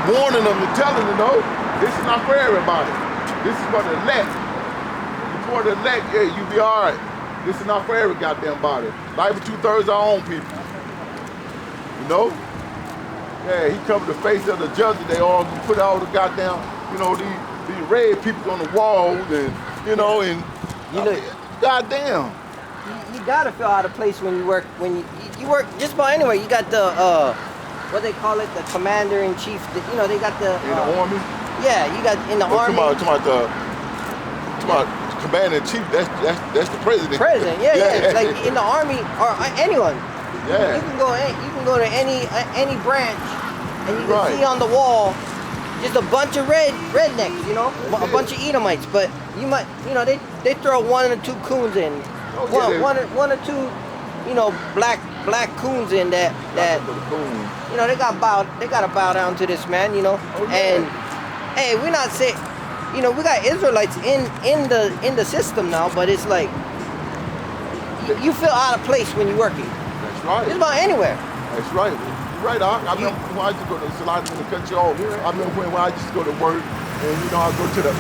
warning them and telling them, no, this is not for everybody. This is for the elect. Before the elect, yeah, you be all right. This is not for every goddamn body. Not even 2/3 our own people. You know? Yeah, he covered the face of the judge. They all put all the goddamn, you know, these red people on the walls and, you know, and goddamn. You gotta feel out of place when you work. When you work just about anywhere. You got the what they call it, the commander in chief. You know, they got the in the army. Yeah, you got in the army. Talking about commander in chief. That's the president. President, yeah. Like in the army or anyone. Yeah. You can go to any branch, and you can see on the wall just a bunch of rednecks. You know, a bunch of Edomites. But you might, you know, they throw 1 or 2 coons in. One or two, you know, black coons in that you know, they gotta bow down to this man, you know. And hey, we're not saying, you know, we got Israelites in the system now, but it's like you feel out of place when you're working. That's right. Just about anywhere. That's right. You're right, I remember when I used to go to Salon in the country. I remember when I used to go to work. And you know, I go in there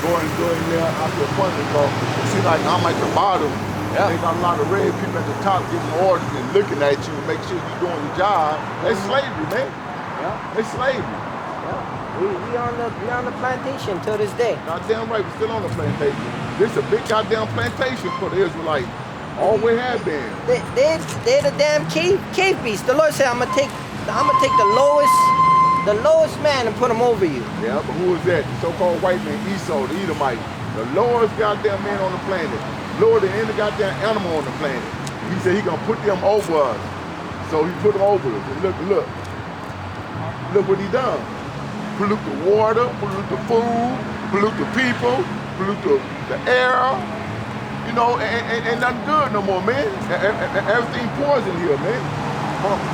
after appointment, so it seems like I'm at the bottom. Yeah. They got a lot of red people at the top giving orders and looking at you to make sure you're doing your job. That's slavery, man. Yeah. It's slavery. Yeah. We on the plantation till this day. Goddamn right, we're still on the plantation. This is a big goddamn plantation for the Israelites. Always have been. They're the damn cave beasts. The Lord said, I'm gonna take the lowest man and put him over you. Yeah, but who is that? The so-called white man, Esau, the Edomite. The lowest goddamn man on the planet. Lower than any goddamn animal on the planet. He said he gonna put them over us. So he put them over us. And look what he done. Pollute the water, pollute the food, pollute the people, pollute the air. You know, ain't nothing good no more, man. Everything poison here, man.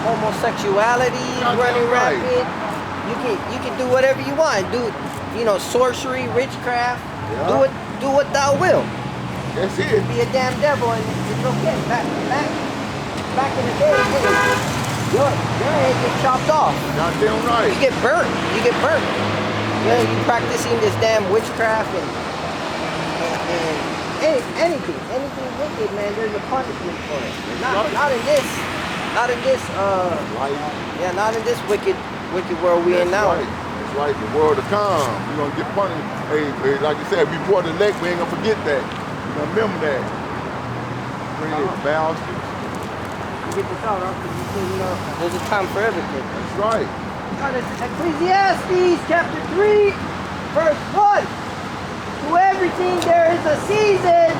Homosexuality running rapid. You can do whatever you want. Do, you know, sorcery, witchcraft. Yeah. Do what thou will. That's it. You can be a damn devil and it's okay. Back in the day, your head gets chopped off. Goddamn right. You get burnt. You know, you practicing this damn witchcraft and anything wicked, man. There's a punishment for it. Not in this life. Yeah, not in this wicked world we in now. Right. That's right. The world to come. You're gonna get punished. Hey, like you said, before the elect, we ain't gonna forget that. You gonna remember that. Bastards. You get this out, because you know there's a time for everything. That's right. Ecclesiastes chapter 3, verse 1. To everything there is a season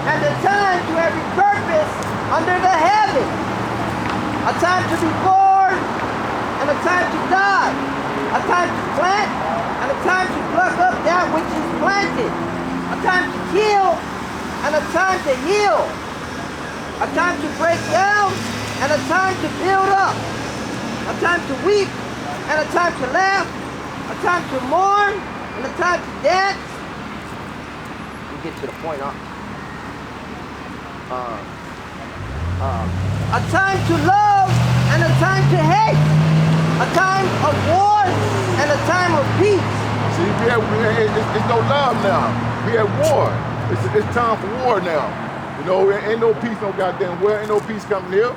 and a time to every purpose under the heaven. A time to be born and a time to die. A time to plant and a time to pluck up that which is planted. A time to kill and a time to heal. A time to break down and a time to build up. A time to weep and a time to laugh. A time to mourn and a time to dance. We get to the point, huh? A time to love and a time to hate. A time of war and a time of peace. See, it's no love now. We at war. It's time for war now. You know, ain't no peace, no goddamn war. Ain't no peace coming here.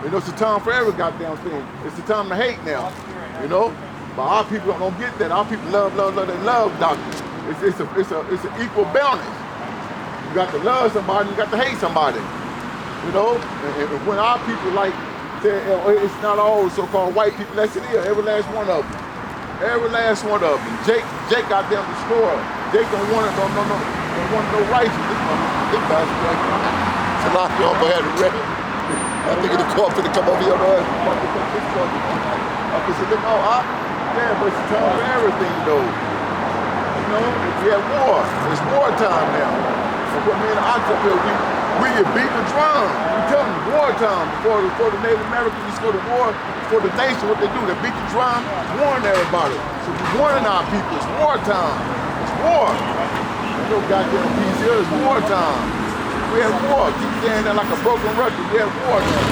You know, it's a time for every goddamn thing. It's the time to hate now. You know, but our people don't get that. Our people love. They love doctrine. It's an equal balance. You got to love somebody. You got to hate somebody. You know, and when our people like say, it's not all so-called white people. That's it here. Every last one of them. Every last one of them. Jake got them destroyed. Jake don't want it. No. Don't want no righteous. This bastard. So lock you up ahead of red. I think the court finna come over here on us. I said, look, yeah, but it's time for everything though. You know, we at war. It's wartime now. So what me and the ox up here, we beat the drum. We tell them wartime. Before the Native Americans used to go to war, for the nation, what they do, they beat the drum, warn everybody. So we're warning our people, it's wartime. It's war. There's no goddamn peace here, it's wartime. We at war. Keep saying that like a broken record. We at war now.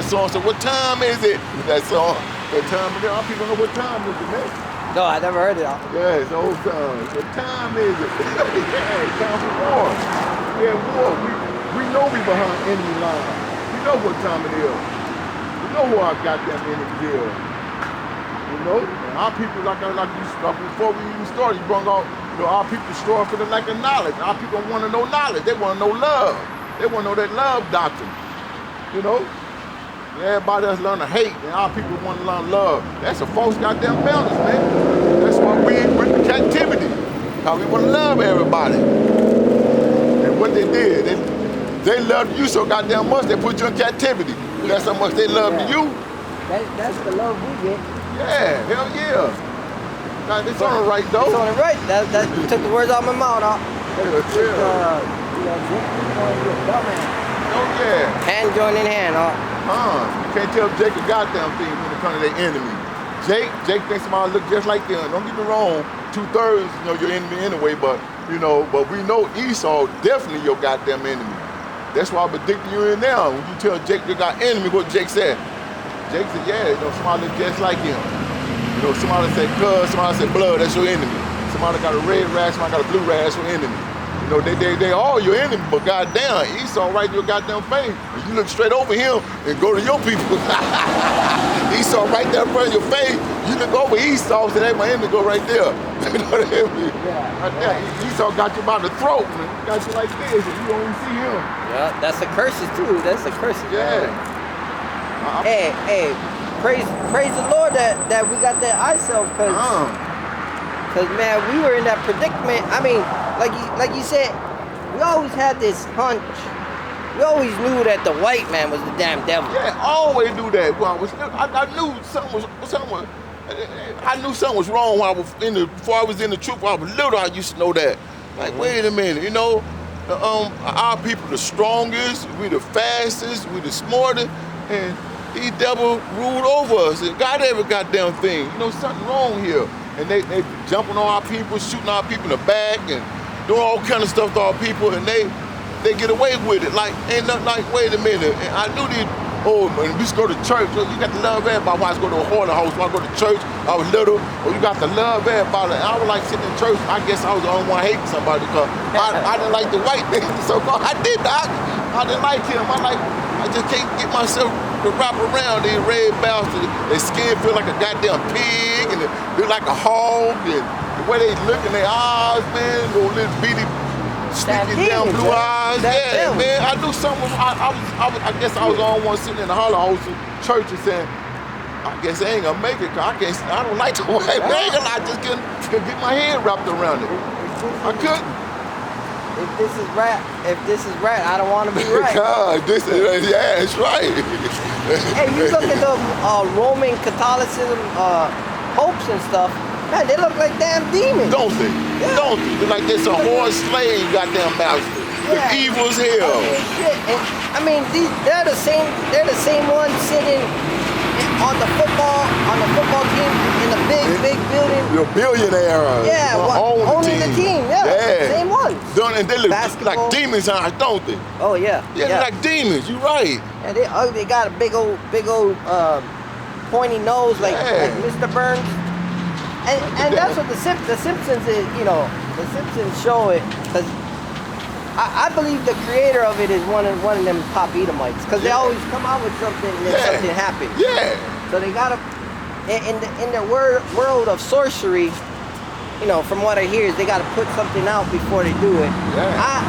song said, what time is it? That song. That time, our people know what time is it, man. No, I never heard it. Yeah, it's old song. What time is it? Yeah, it's time for war. We at war. We know we behind enemy lines. We know what time it is. We know who our goddamn enemy is. You know? And our people, like before we even started, you brought out, our people struggle for the lack of knowledge. Our people want to know knowledge. They want to know love. They want to know that love doctrine. You know? Everybody else learn to hate, and our people want to learn love. That's a false goddamn balance, man. That's why we in captivity. Because we want to love everybody. And what they did, they loved you so goddamn much, they put you in captivity. That's how much they loved you. That's the love we get. Yeah, hell yeah. Now, it's on the right, though. It's on the right. That took the words out of my mouth. Oh, yeah. Hand joined in hand. You can't tell Jake a goddamn thing when it comes to their enemy. Jake thinks somebody look just like them. Don't get me wrong, 2/3, your enemy anyway, but we know Esau definitely your goddamn enemy. That's why I'm predicting you in now. When you tell Jake you got enemy, what Jake said? Jake said, yeah, somebody look just like him. Somebody said cuz, somebody said blood, that's your enemy. Somebody got a red rash, somebody got a blue rash, your enemy. They all your enemy, but goddamn, Esau right in your goddamn face. And you look straight over him and go to your people. Esau right there in front of your face. You look over Esau, say, hey, my enemy, go right there. You know what I mean? Yeah. Right there. Esau got you by the throat, man. He got you like this, and you don't even see him. Yeah, that's the curses too. That's the curses. Yeah. Hey, praise the Lord that we got that eye self, cause man, we were in that predicament. I mean, like you said, we always had this hunch. We always knew that the white man was the damn devil. Yeah, always knew that. Well, I knew something was wrong when before I was in the truth. When I was little, I used to know that. Like, wait a minute, our people the strongest, we the fastest, we the smartest, and these devils ruled over us and got every goddamn thing. Something wrong here. And they jumping on our people, shooting our people in the back, and doing all kind of stuff to our people, and they get away with it. Like, ain't nothing like, wait a minute. And I knew these, man, we used to go to church. You got to love everybody. When I used to go to a hoarder house, when I go to church, I was little. You got to love everybody. And I was like sitting in church. I guess I was the only one hating somebody because I didn't like the white man. So I did not. I didn't like him. I just can't get myself to wrap around these red bastards. Their skin feel like a goddamn pig, and they look like a hog, and the way they look in their eyes, man, those little bitty, sneaky down blue eyes. Yeah, man, I knew something. I guess I was the only one sitting in the holler house in church and saying, I guess I ain't gonna make it, cause I don't like the white man. I just couldn't get my head wrapped around it. I couldn't. If this is right, I don't want to be right. God, yeah, it's right. Hey, you look at the Roman Catholicism popes and stuff, man, they look like damn demons. Don't they? Yeah. Don't they? They're like this a horse slave goddamn master. Yeah. The evil as hell. I mean, they're the same ones sitting on the football team in the big building. You're a billionaire. Yeah, owning the team. Yeah, same ones. And they look like demons eyes, don't they? Oh yeah. Yeah, they're like demons. You're right. And they ugly. They got a big old pointy nose like Mr. Burns. And that's what the Simpsons is. The Simpsons show it because I believe the creator of it is one of them top Edomites because they always come out with something and then something happens. Yeah. So they gotta in the world of sorcery. From what I hear, is they gotta put something out before they do it. Yeah.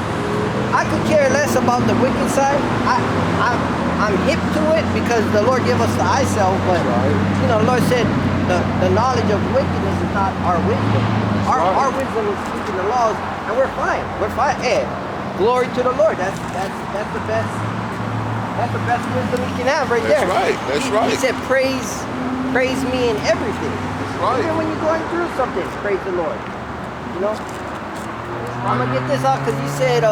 I could care less about the wicked side. I'm hip to it because the Lord gave us the eye self, but the Lord said the knowledge of wickedness is not our wisdom. Our wisdom is keeping the laws, and we're fine. We're fine. Hey, glory to the Lord. That's the best. That's the best wisdom we can have right there. That's right. He said, praise me in everything. Right. Even when you're going through something, praise the Lord. I'm gonna get this out because you said,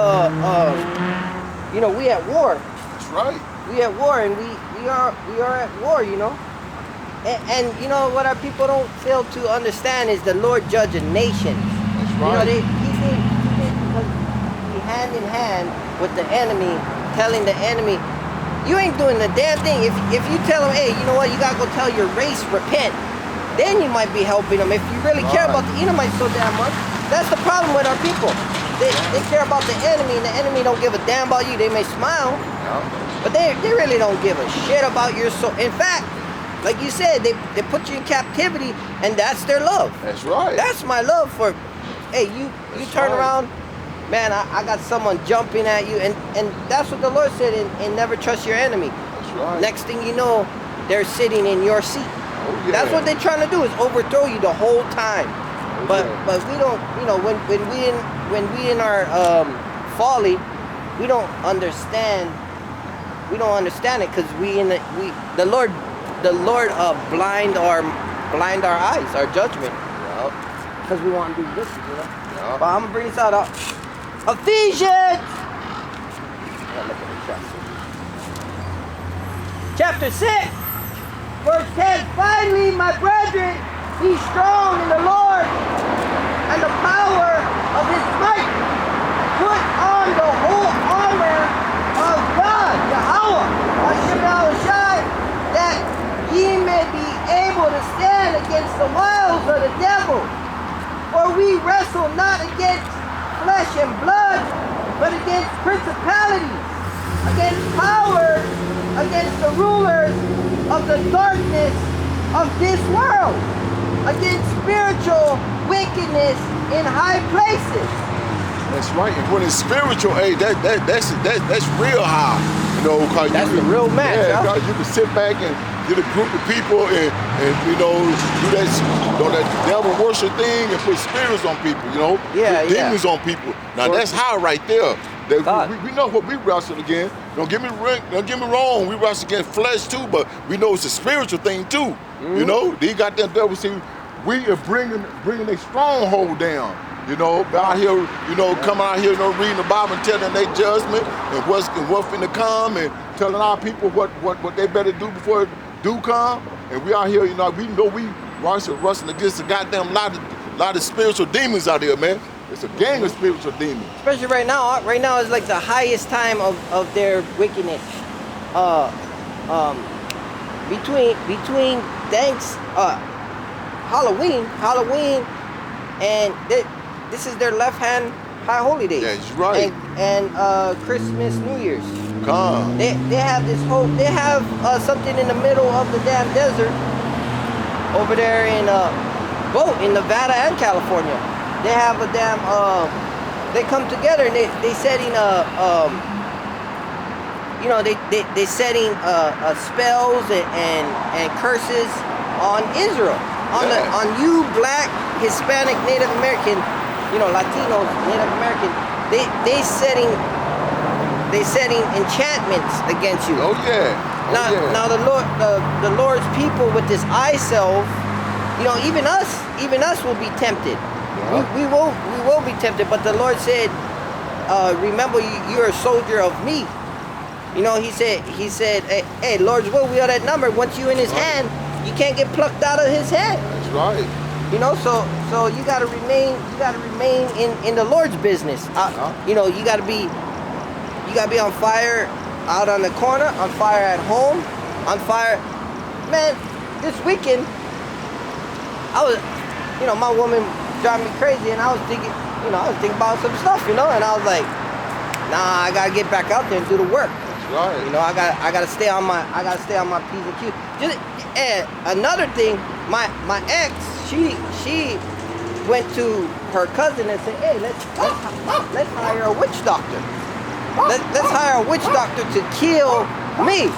we at war. That's right. We at war, and we are at war. And what our people don't fail to understand is the Lord judging nations. That's right. He hand in hand with the enemy, telling the enemy, you ain't doing the damn thing. If you tell them, hey, you know what, you gotta go tell your race, repent, then you might be helping them. If you really care about the Edomites so damn much, that's the problem with our people. They care about the enemy, and the enemy don't give a damn about you. They may smile, but they really don't give a shit about your soul. In fact, like you said, they put you in captivity, and that's their love. That's right. That's my love for, hey, you turn around, man, I got someone jumping at you, and that's what the Lord said, and never trust your enemy. That's right. Next thing you know, they're sitting in your seat. Oh, yeah. That's what they're trying to do, is overthrow you the whole time. But we don't, you know, when we in our folly, we don't understand. We don't understand it because the Lord blind our eyes, our judgment. Because we want to do this, you know. But I'm gonna bring this out. Ephesians, chapter 6, verse 10. Finally, my brethren, be strong in the Lord and the power of His might. Put on the whole armor of God, Yahweh, that ye may be able to stand against the wiles of the devil. For we wrestle not against flesh and blood, but against principalities, against powers, against the rulers of the darkness of this world, against spiritual wickedness in high places. That's right. And when it's spiritual, hey, that's real high. You know, cause that's the real match. Yeah, cause you can sit back and get a group of people and you know do that devil worship thing and put spirits on people. You know, put demons on people. Now that's high right there. We know what we wrestle against. Don't get me wrong. We wrestle against flesh too, but we know it's a spiritual thing too. You know, they got that devil. See, we are bringing a stronghold down. You know, out here, you know, coming out here, you know, reading the Bible and telling their judgment and what's finna come, and telling our people what they better do before it do come. And we out here, you know, we wrestling against a goddamn lot of spiritual demons out there, man. It's a gang of spiritual demons. Especially right now. Right now is like the highest time of their wickedness. Between Halloween, and this is their left hand high holy days. That's right. And Christmas, New Year's. Come. They have this whole. They have something in the middle of the damn desert over there in both in Nevada and California. They have a damn. They come together and they setting you know, they setting spells and curses on Israel, on you black, Hispanic, Native American, you know, Latinos, Native American. They setting enchantments against you. Oh yeah. Now the Lord's people with this eye self, you know, even us will be tempted. Yeah. We will be tempted, but the Lord said, remember you're a soldier of me. You know, he said, hey, Lord's will, we are that number. Once you in his hand, you can't get plucked out of his hand. That's right. You know, so you gotta remain in the Lord's business. You know, you gotta be on fire out on the corner, on fire at home, on fire. Man, this weekend, you know, my woman drive me crazy, and I was thinking about some stuff, you know, and I was like, nah, I gotta get back out there and do the work. That's right. You know, I gotta stay on my P's and Q's. And another thing, my ex, she went to her cousin and said, hey, let's hire a witch doctor. Let's hire a witch doctor to kill me.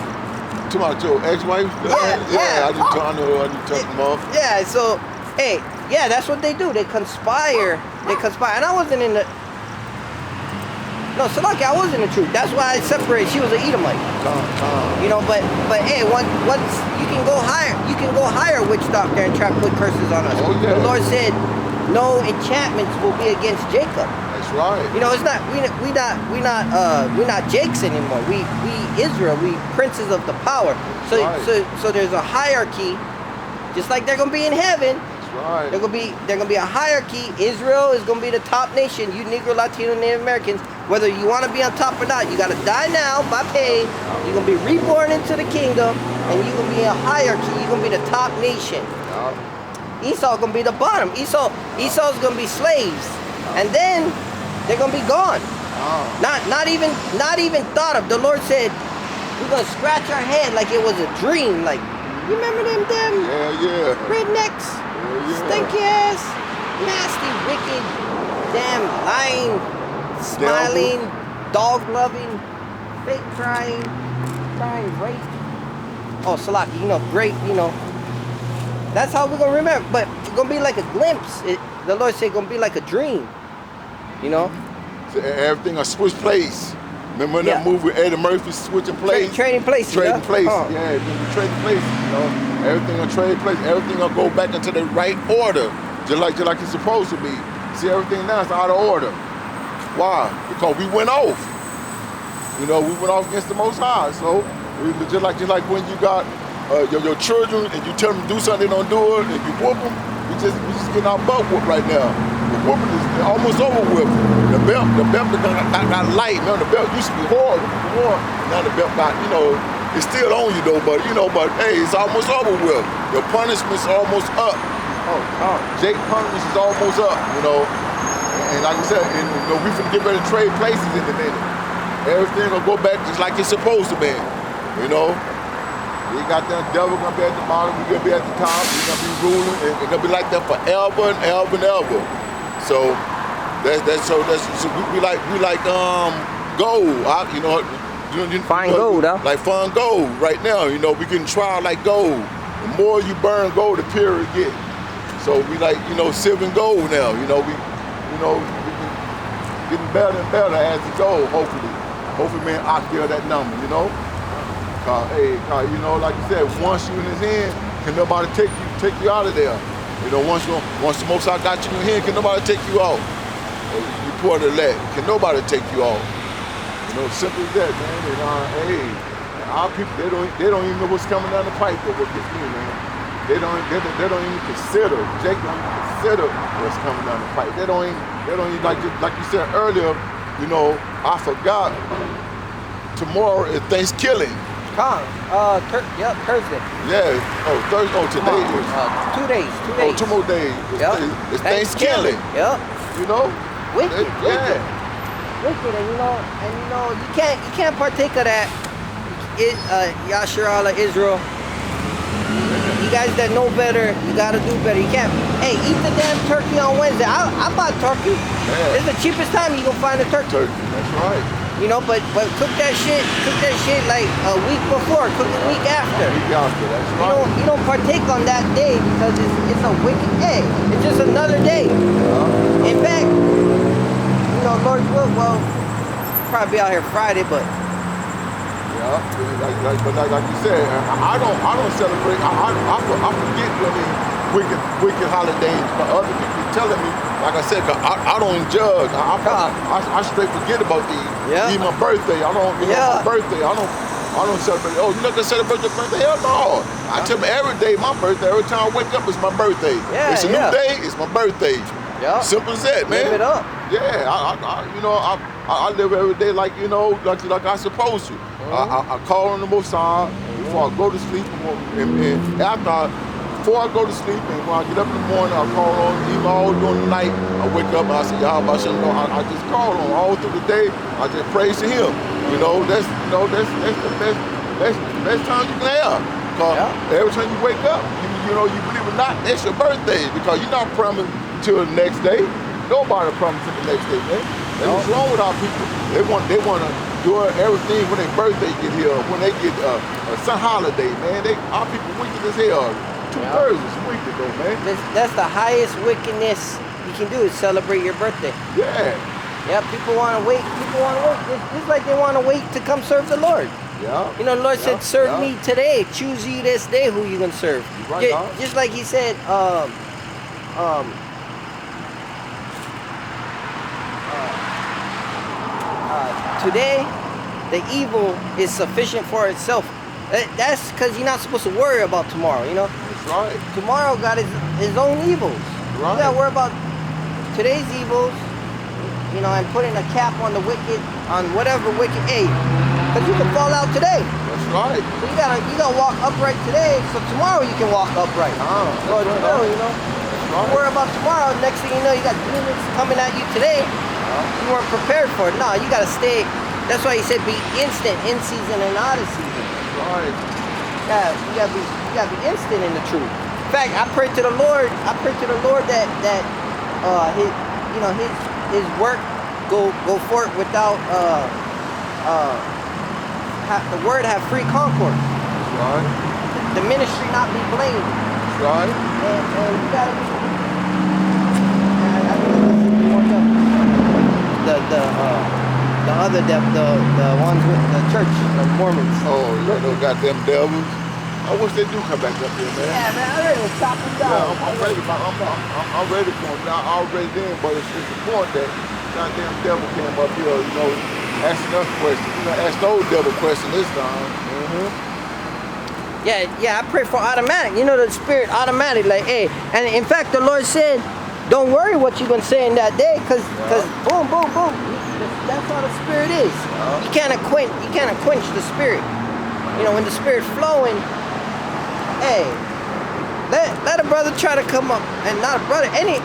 Talking about your ex-wife? Yeah. I didn't turn them off. Yeah, so, hey, yeah, that's what they do. They conspire. And I wasn't in the... No, Salaki, I was in the truth. That's why I separated. She was an Edomite. You know, but hey, once you can go hire a witch doctor and try to put curses on us. Oh, yeah. The Lord said, no enchantments will be against Jacob. That's right. You know, it's not we're not Jakes anymore. We Israel, we princes of the power. So there's a hierarchy, just like they're gonna be in heaven. Right. They're gonna be a hierarchy. Israel is gonna be the top nation. You Negro, Latino, Native Americans, whether you want to be on top or not. You got to die now by pain. You're going to be reborn into the kingdom, and you're going to be a hierarchy. You're going to be the top nation. Esau's going to be the bottom. Esau's going to be slaves. And then they're going to be gone. Not even thought of. The Lord said, we're going to scratch our head like it was a dream. Like, you remember them rednecks? Stinky ass, nasty, wicked, damn lying, smiling, dog loving, fake crying rape. Oh, Salaki, great, That's how we're going to remember. But it's going to be like a glimpse. The Lord said it's going to be like a dream. So everything will switch place. Remember that movie, Eddie Murphy switching place? Trading places. Trading place, trading place. Everything will trade place. Everything will go back into the right order, just like it's supposed to be. See, everything now is out of order. Why? Because we went off. We went off against the Most High. So, just like when you got your children and you tell them to do something, they don't do it, and you whoop them, we just getting our butt whooped right now. The whooping is almost over with. The belt got light. The belt used to be hard. Now the belt got, it's still on you though, but hey, it's almost over with. Your punishment's almost up. Jake punishment is almost up, And like I said, we finna get ready to trade places in a minute. Everything will go back just like it's supposed to be, We got that devil gonna be at the bottom, we gonna be at the top, we gonna be ruling, and it's gonna be like that forever and ever and ever. So we like gold. Fine gold, huh? Like fine gold right now. We getting tried like gold. The more you burn gold, the purer it get. So we like silver and gold now. We getting better and better as it goes. Hopefully, man, I kill that number. Like you said, once you in his hand, can nobody take you out of there. Once the Most High got you in here, can nobody take you out? You pour the elect, can nobody take you out? Simple as that, man. Our people, they don't even know what's coming down the pipe. What gets me, man. They don't even consider. Jake don't even consider what's coming down the pipe. They don't even like you said earlier. I forgot. Tomorrow is Thanksgiving. Thursday. Yeah. Oh, Thursday. Oh, today is 2 days. 2 days. Oh, 2 more days. It's Thanksgiving. Yep. Wicked. Wicked, and you can't partake of that. Yasharala Israel. You guys that know better, you gotta do better. You can't. Hey, eat the damn turkey on Wednesday. I bought turkey. Yeah. It's the cheapest time you can find a turkey. That's right. But cook that shit like a week before, cook a week after. That's right. You don't partake on that day because it's a wicked day. It's just another day. In fact, Lord will, probably be out here Friday, but like you said, I don't celebrate. I forget wicked holidays, but other people telling me, like I said, I don't judge. I straight forget about these. Yeah. Even my birthday, I don't. My birthday, I don't celebrate. Oh, you're not gonna celebrate your birthday? Hell no. I tell me every day my birthday. Every time I wake up, it's my birthday. Yeah, it's a new day. It's my birthday. Yeah. Simple as that, man. Live it up. Yeah, I live every day like like I supposed to. I call on the Most High before I go to sleep, and before I go to sleep, and when I get up in the morning, I call on even all during the night. I wake up and I say, Yahweh, I just call on all through the day. I just praise to Him. That's the best time you can have. Because every time you wake up, you believe it or not, it's your birthday because you're not promised till the next day. Nobody promised till the next day, man. That's what's wrong with our people. They want to do everything when their birthday get here, when they get some holiday, man. Our people wicked as hell. 2/3 is wicked though, man. That's the highest wickedness you can do is celebrate your birthday. Yeah. Yeah, people want to wait. It's like they want to wait to come serve the Lord. Yeah. The Lord said, serve me today. Choose ye this day who you going to serve. Right, just like He said, today, the evil is sufficient for itself. That's because you're not supposed to worry about tomorrow, That's right. Tomorrow got his own evils. Right. You got to worry about today's evils. you know, and putting a cap on the wicked, on whatever wicked, hey, because you can fall out today. That's right. So you gotta walk upright today, so tomorrow you can walk upright. Well, tomorrow, you know, don't worry about tomorrow. Next thing you know, you got demons coming at you today. You weren't prepared for it. No, you gotta stay. That's why he said be instant, in season and out of season. Right. Yeah, you gotta be instant in the truth. In fact, I pray to the Lord. I pray to the Lord that his work go forth without the word have free concourse. That's right. The ministry not be blamed. That's right. And you gotta be. I think the ones with the church, the Mormons. Oh, you know, goddamn devils. I wish they do come back up here, man. Yeah, man, I'm ready to chop them down. Yeah, I'm ready. I'm ready for them. I already did, but it's the point that goddamn devil came up here, you know, asking us questions. You know, ask those devil questions this time. Yeah, I pray for automatic. You know, the spirit automatic, like, hey. And in fact, the Lord said, don't worry what you've been saying that day, because boom, boom, boom. That's how the spirit is. You can't quench the spirit. You know, when the spirit's flowing, hey, let a brother try to come up, and not a brother, any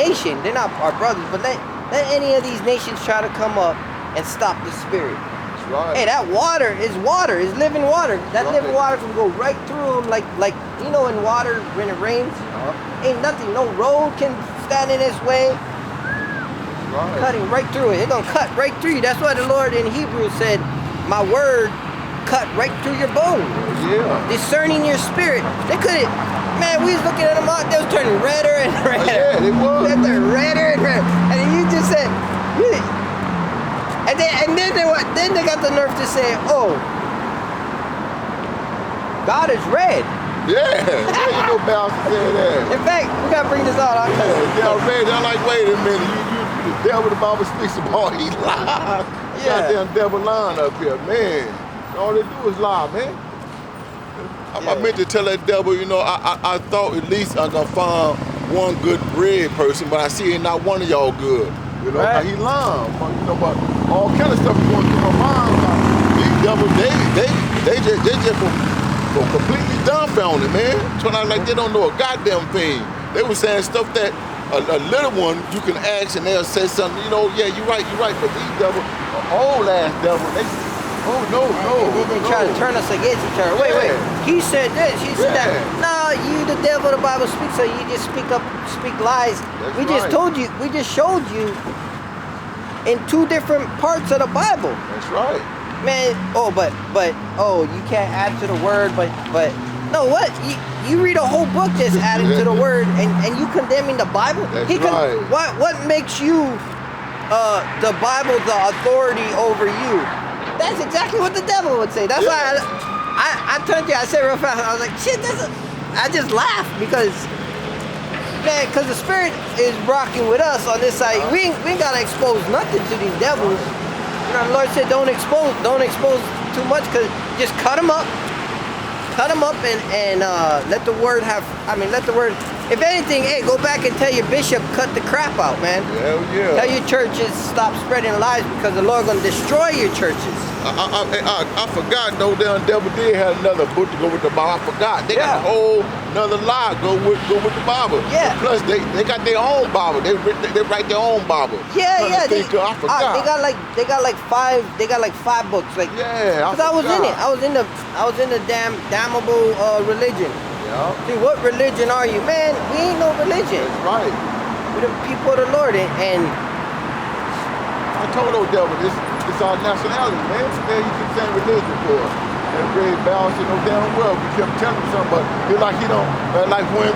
nation, they're not our brothers, but let any of these nations try to come up and stop the spirit. That's right. Hey, that water is living water. That living water can go right through them, like you know, in water when it rains, ain't nothing, no road can stand in its way. Right. Cutting right through it. It's gonna cut right through you. That's why the Lord in Hebrews said, my word cut right through your bone. Yeah. Discerning your spirit. They couldn't, man, we was looking at them out, they was turning redder and redder. Yeah, they was. They're turning redder and redder. And then you just said, really? And then they got the nerve to say, oh, God is red. Yeah, you know Bounce said that. In fact, we gotta bring this out. Yeah, red. I'm like, wait a minute, you the devil the Bible speaks about, he lies. Yeah. Goddamn devil lying up here, man. All they do is lie, man. I meant to tell that devil, you know, I thought at least I'm gonna find one good red person, but I see ain't not one of y'all good. You know, Right. He lying. But, you know, but all kind of stuff is going through my mind. These devils, they just for completely dumbfounded, man. Trying to like they don't know a goddamn thing. They were saying stuff that a little one you can ask and they'll say something, you know, yeah, you're right. But these devils, old ass devil, they no. They try to turn us against each other. Wait. He said this. He said that. No, you the devil. The Bible speaks. So you just speak lies. That's we just right. told you. We just showed you in two different parts of the Bible. That's right. Man. But you can't add to the word. But no. What you read a whole book that's adding to the word, and you condemning the Bible. That's right. What makes you the Bible the authority over you? That's exactly what the devil would say. That's why I turned to you, I said real fast, I was like, shit, I just laughed because the spirit is rocking with us on this side. We ain't gotta expose nothing to these devils. You know, the Lord said don't expose too much, because just cut them up and let the word if anything, hey, go back and tell your bishop, cut the crap out, man. Hell yeah. Tell your churches, stop spreading lies, because the Lord gonna destroy your churches. I forgot though, the devil did have another book to go with the Bible. I forgot. They got a whole another lie go with the Bible. Yeah. Plus they got their own Bible. They write their own Bible. Yeah. I forgot. They got like five books. Like, because I was in it. I was in the damnable religion. Yeah. See, what religion are you, man? We ain't no religion. That's right. We're the people of the Lord, and I told old devil it's our nationality, man. Man, you keep saying religion for us. And Red Bounce, you know damn well we kept telling him something, but it's like he don't like when we